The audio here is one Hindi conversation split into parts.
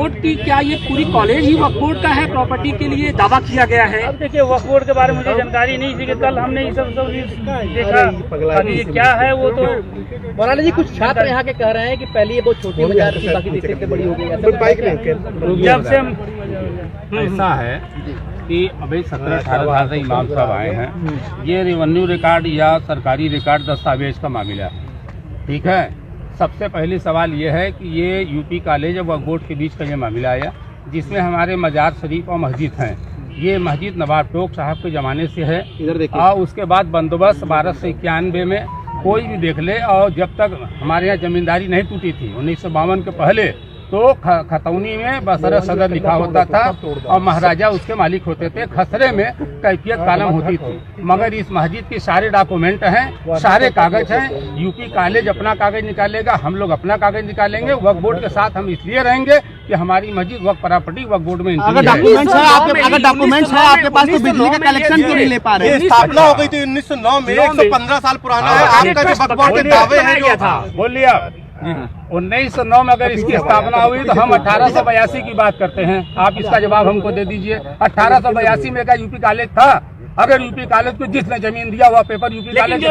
बोर्ड की, क्या ये पूरी कॉलेज ही वक्फ बोर्ड का है? प्रॉपर्टी के लिए दावा किया गया है। अब देखिए, वक्फ बोर्ड के बारे में मुझे जानकारी नहीं थी कि कल हमने ये सब देखा। अभी ये क्या है वो तो मौलाना जी, कुछ छात्र यहाँ के कह रहे हैं कि पहले ये बहुत छोटी मजार थी, बाकी देखते देखते बड़ी हो गई। जब से हम ऐसा है कि अभी 17-18 साल से इमाम साहब आए हैं। ये रेवेन्यू रिकॉर्ड या सरकारी रिकॉर्ड दस्तावेज का मामला है, ठीक है। सबसे पहले सवाल ये है कि ये यूपी कॉलेज और वक्फ बोर्ड के बीच का ये मामला आया, जिसमें हमारे मजार शरीफ और मस्जिद हैं। ये मस्जिद नवाब टोक साहब के ज़माने से है, और उसके बाद बंदोबस्त 1291 में कोई भी देख ले। और जब तक हमारे यहाँ जमींदारी नहीं टूटी थी 1952 के पहले, तो खतौनी में बसरा सदर लिखा होता था और महाराजा उसके मालिक होते थे। खसरे में कैफियत कालम होती थी। मगर इस मस्जिद के सारे डॉक्यूमेंट हैं, सारे कागज हैं। यूपी कॉलेज अपना कागज निकालेगा, हम लोग अपना कागज निकालेंगे। वक्फ बोर्ड के साथ हम इसलिए रहेंगे कि हमारी मस्जिद वक्फ प्रॉपर्टी वक्फ बोर्ड में अगर डॉक्यूमेंट्स है आपके पास, तो बिजली का कलेक्शन क्यों नहीं ले पा रहे? स्थापना हो गई थी 1909 में, 115 साल पुराना है। आपका जो वक्फ बोर्ड के दावे हैं जो था, बोलिए आप। 1909 में अगर इसकी स्थापना हुई तो हम 1882 की बात करते हैं। आप इसका जवाब हमको दे दीजिए। 1882 में क्या यूपी कॉलेज था? अगर यूपी कॉलेज को जिसने जमीन दिया हुआ पेपर यूपी कॉलेज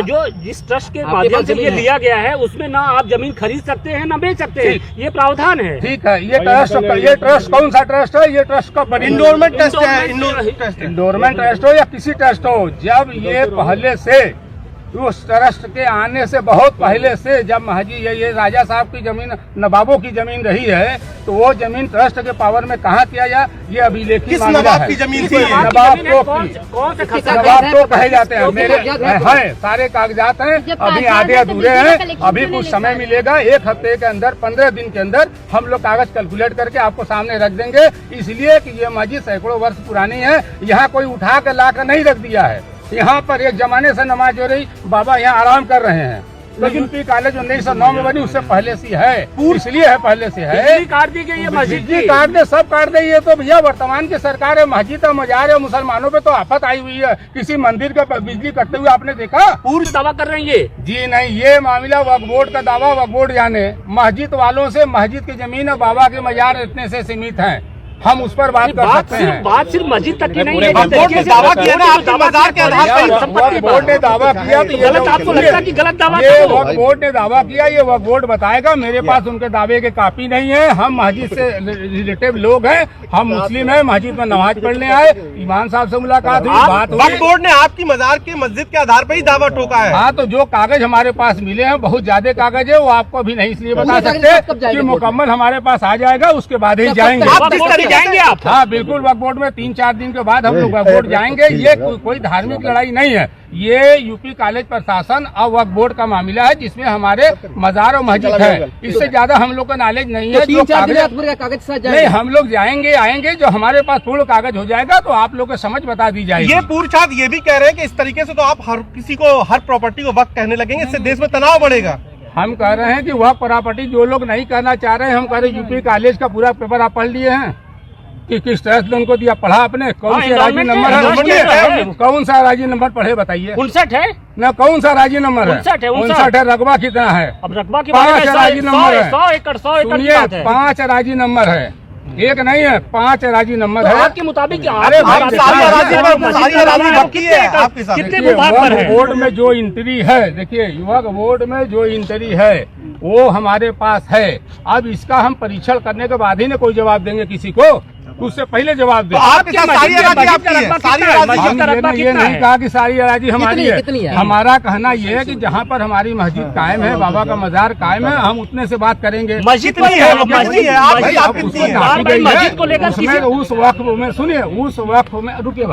जो जिस ट्रस्ट के माध्यम से ये लिया गया है, उसमें ना आप जमीन खरीद सकते हैं ना बेच सकते हैं, ये प्रावधान है। ठीक है। ये ट्रस्ट कौन सा ट्रस्ट है? ये ट्रस्ट का इंडोरमेंट ट्रस्ट है। इंडोरमेंट ट्रस्ट हो या किसी ट्रस्ट हो, जब ये पहले से उस ट्रस्ट के आने से बहुत पहले से, जब महजी ये राजा साहब की जमीन, नवाबों की जमीन रही है, तो वो जमीन ट्रस्ट के पावर में कहाँ किया जाए, ये अभिलेखी मामला है। नवाब की जमीन थी? नवाब तो कहे जाते हैं। मेरे हैं सारे कागजात हैं, अभी आधे अधूरे हैं। अभी कुछ समय मिलेगा, 1 हफ्ते के अंदर, 15 दिन के अंदर हम लोग कागज कैलकुलेट करके आपको सामने रख देंगे। इसलिए कि ये मस्जिद सैकड़ों वर्ष पुरानी है, यहाँ कोई उठा कर ला कर नहीं रख दिया है। यहाँ पर एक जमाने से नमाज हो रही, बाबा यहाँ आराम कर रहे हैं। तो यूपी कॉलेज 1909 में बनी, उससे पहले से है, इसलिए है पहले से है। काट दी गई है मस्जिद, काट दे, सब काट दे। ये तो भैया वर्तमान की सरकार है। मस्जिद और मजार है, मुसलमानों पे तो आफत आई हुई है। किसी मंदिर का बिजली कटते हुए आपने देखा? पूर्ण दावा कर रहे हैं ये? जी नहीं, ये मामला वक्फ बोर्ड का दावा वक्फ बोर्ड जाने। मस्जिद वालों से मस्जिद की जमीन और बाबा के मजार इतने से सीमित है, हम उस पर बात कर सकते हैं। बात सिर्फ मस्जिद तक की नहीं है। बोर्ड ने दावा किया ना आपकी मजार के आधार पर। बोर्ड ने दावा किया तो ये गलत, आपको लगता है कि गलत दावा? ये वक्फ बोर्ड ने दावा किया, ये वक्फ बोर्ड बताएगा। मेरे पास उनके दावे के कापी नहीं है। हम मस्जिद से रिलेटिव लोग हैं, हम मुस्लिम हैं, मस्जिद में नमाज पढ़ने आए, इमाम साहब से मुलाकात हुई, बात हुई। वक्फ बोर्ड ने आपकी मजार की मस्जिद के आधार पर ही दावा ठोका है। हाँ, तो जो कागज हमारे पास मिले हैं, बहुत ज्यादा कागज है, वो आपको भी नहीं इसलिए बता सकते कि मुकम्मल हमारे पास आ जाएगा, उसके बाद ही जाएंगे। हाँ बिल्कुल, वक्फ बोर्ड में 3-4 दिन के बाद हम लोग वक्फ बोर्ड जाएंगे। ये कोई धार्मिक लड़ाई नहीं है, ये यूपी कॉलेज प्रशासन और वक्फ बोर्ड का मामला है, जिसमें हमारे मजार और मस्जिद है। इससे ज्यादा हम लोग का नॉलेज नहीं है। जो कागज नहीं, हम लोग जाएंगे आएंगे, जो हमारे पास पूर्ण कागज हो जाएगा तो आप लोग को समझ बता दी जाएगी। ये पूर्व छात्र ये भी कह रहे हैं कि इस तरीके से तो आप हर किसी को हर प्रॉपर्टी को वक्त कहने लगेंगे, इससे देश में तनाव बढ़ेगा। हम कह रहे हैं कि वह प्रॉपर्टी जो लोग नहीं करना चाह रहे हैं, हम कह रहे यूपी कॉलेज का पूरा पेपर आप पढ़ लिए हैं कि किस ट्रस्ट ने उनको दिया, पढ़ा आपने? कौन सा राजी नंबर है? कौन सा राजी नंबर पढ़े बताइए? 59 है ना? कौन सा राजी नंबर है? 59 है। रकबा कितना है? अब रकबा की 5 राजी नंबर है। 100 एकड़ 5 राजी नंबर है, एक नहीं है, 5 राजी नंबर है। आपके मुताबिक? अरे कितने विभाग पर है? बोर्ड में जो एंट्री है, देखिए युवक बोर्ड में जो एंट्री है वो हमारे पास है। अब इसका हम परीक्षण करने के बाद ही ना कोई जवाब देंगे किसी को, उससे पहले जवाब दे। ये नहीं कहा कि सारी अराजी हमारी है। हमारा कहना ये है कि जहाँ पर हमारी मस्जिद कायम है, बाबा का मजार कायम है, हम उतने से बात करेंगे। मस्जिद उस वक्फ में सुनिए, उस वक्फ में रुकिए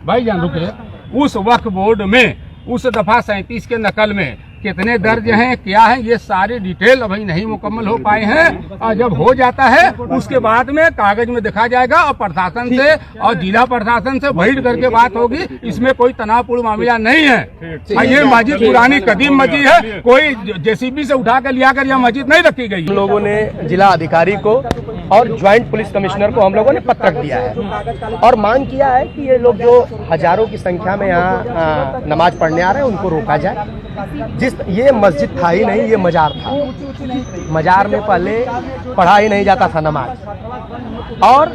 भाईजान रुकिए, उस वक्फ बोर्ड में उस दफा 37 के नकल में कितने दर्ज हैं, क्या है, ये सारी डिटेल अभी नहीं मुकम्मल हो पाए हैं। और जब हो जाता है उसके बाद में कागज में दिखा जाएगा और प्रशासन से और जिला प्रशासन से बैठ करके बात होगी। इसमें कोई तनावपूर्ण मामला नहीं है। ये मस्जिद पुरानी कदीम मस्जिद है, कोई जेसीबी से उठा कर लिया कर यह मस्जिद नहीं रखी गई। हम लोगों ने जिला अधिकारी को और ज्वाइंट पुलिस कमिश्नर को हम लोगों ने पत्रक दिया है और मांग किया है कि ये लोग जो हजारों की संख्या में यहाँ नमाज पढ़ने आ रहे हैं उनको रोका जाए। ये मस्जिद था ही नहीं, ये मजार था। मजार में पहले पढ़ा ही नहीं जाता था नमाज, और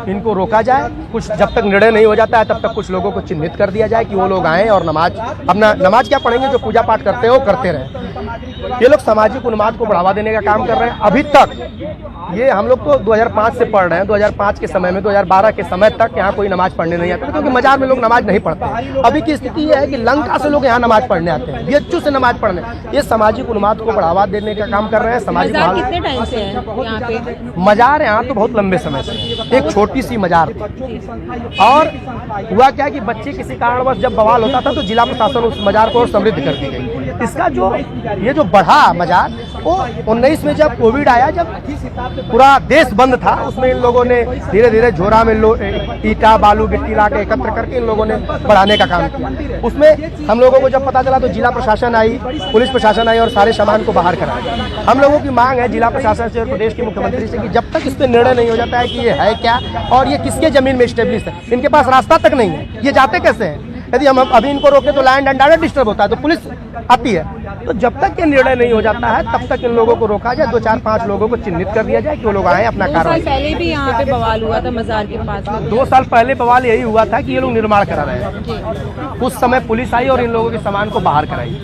इनको रोका जाए, कुछ जब तक निर्णय नहीं हो जाता है तब तक कुछ लोगों को चिन्हित कर दिया जाए कि वो लोग आए और नमाज क्या पढ़ेंगे, जो पूजा पाठ करते हो करते रहे। ये लोग सामाजिक उन्माद को बढ़ावा देने का काम कर रहे हैं। अभी तक ये हम लोग तो 2005 से पढ़ रहे हैं, 2005 के समय में 2012 के समय तक यहाँ कोई नमाज पढ़ने नहीं आता, क्योंकि मजार में लोग नमाज नहीं पढ़ते। अभी की स्थिति ये है कि लंका से लोग यहाँ नमाज पढ़ने आते हैं, बीएचयू से नमाज पढ़ने। ये सामाजिक उन्माद को बढ़ावा देने का काम कर रहे हैं। सामाजिक कितने टाइम से है यहाँ पे? मजार यहाँ तो बहुत लंबे समय से एक छोटी सी मजार थी, और हुआ क्या कि बच्चे किसी कारणवश जब बवाल होता था तो जिला प्रशासन उस मजार को और समृद्ध कर दी गई। इसका ये जो बढ़ा मजार, वो 19 में जब कोविड आया, जब पूरा देश बंद था, उसमें इन लोगों ने धीरे धीरे झोरा में ईटा बालू गिट्टी ला के एकत्र करके इन लोगों ने बढ़ाने का काम किया। उसमें हम लोगों को जब पता चला तो जिला प्रशासन आई, पुलिस प्रशासन आई और सारे सामान को बाहर कराया। हम लोगों की मांग है जिला प्रशासन से और प्रदेश के मुख्यमंत्री से कि जब तक इस पर निर्णय नहीं हो जाता है कि ये है क्या और ये किसके जमीन में स्टेब्लिश है, इनके पास रास्ता तक नहीं है, ये जाते कैसे हैं। यदि हम अभी इनको रोके तो लैंड एंड ऑर्डर डिस्टर्ब होता है, तो पुलिस आती है। तो जब तक ये निर्णय नहीं हो जाता है तब तक इन लोगों को रोका जाए, 2-4-5 लोगों को चिन्हित कर दिया जाए कि वो लोग आए अपना कार्रवाई। 2 साल पहले भी यहाँ पे बवाल हुआ था मजार के पास। 2 साल पहले बवाल यही हुआ था कि ये लोग निर्माण करा रहे हैं। उस समय पुलिस आई और इन लोगों के सामान को बाहर कराई,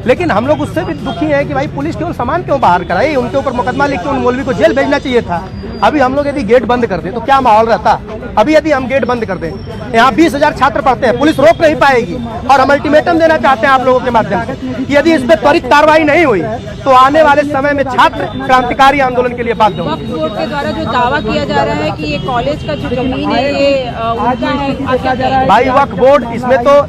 लेकिन हम लोग उससे भी दुखी हैं कि भाई पुलिस केवल सामान क्यों बाहर कराई, उनके ऊपर मुकदमा लिख के उन मौलवी को जेल भेजना चाहिए था। अभी हम लोग यदि गेट बंद कर दें तो क्या माहौल रहता। अभी यदि हम गेट बंद कर दें, यहाँ 20,000 छात्र पढ़ते हैं, पुलिस रोक नहीं पाएगी। और हम अल्टीमेटम देना चाहते हैं आप लोगों के माध्यम से कि यदि इस पर त्वरित कार्रवाई नहीं हुई तो आने वाले समय में छात्र क्रांतिकारी आंदोलन के लिए बाध्य होंगे। वक्फ बोर्ड के द्वारा जो दावा किया जा रहा है कि ये कॉलेज का जो जमीन है ये उनका है, भाई वक्फ बोर्ड, इसमें तो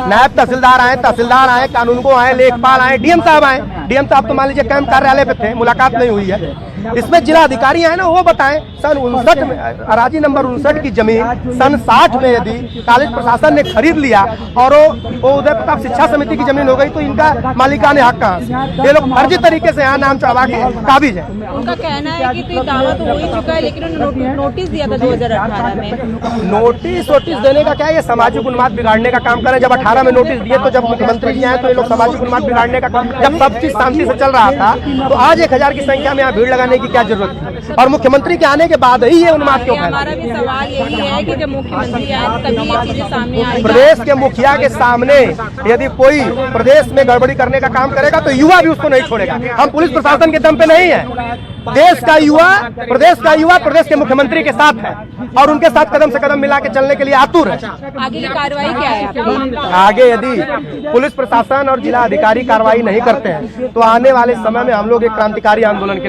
नायब तहसीलदार आए, कानून को आए, लेखपाल आए, डीएम साहब आए। डीएम साहब तो मान लीजिए कैंप कार्यालय पे थे, मुलाकात नहीं हुई है। इसमें जिला अधिकारी है ना, वो बताएं सन 59 में अराजी नंबर 59 की जमीन सन 60 में यदि कॉलेज प्रशासन ने खरीद लिया और वो उदय प्रताप शिक्षा समिति की जमीन हो गई तो इनका मालिकाने हक कहाँ से। ये लोग फर्जी तरीके से यहाँ नाम चढ़वा के काबिज है। उनका कहना है कि तो दावा तो हो ही चुका है, लेकिन उन्होंने नोटिस दिया था 2018 में। नोटिस देने का क्या है, ये सामाजिक उन्माद बिगाड़ने का काम करें। जब 18 में नोटिस दिए तो जब मुख्यमंत्री जी आए तो ये लोग सामाजिक उन्माद बिगाड़ने का, जब सब चीज शांति से चल रहा था तो आज 1000 की संख्या में यहाँ भीड़ लगाने की क्या जरूरत थी। और मुख्यमंत्री के आने के बाद ही ये उन्माद क्यों फैला। हमारा भी सवाल यही है कि जब मुख्यमंत्री आए तभी ये चीजें सामने आई। प्रदेश के मुखिया के सामने यदि कोई प्रदेश में गड़बड़ी करने का काम करेगा तो युवा भी उसको नहीं छोड़ेगा। हम पुलिस प्रशासन के दम पे नहीं है। देश का युवा प्रदेश के मुख्यमंत्री के साथ है और उनके साथ कदम से कदम मिला के चलने के लिए आतुर है। आगे की कार्रवाई क्या है आपकी? आगे यदि पुलिस प्रशासन और जिला अधिकारी कार्रवाई नहीं करते हैं तो आने वाले समय में हम लोग एक क्रांतिकारी आंदोलन के लिए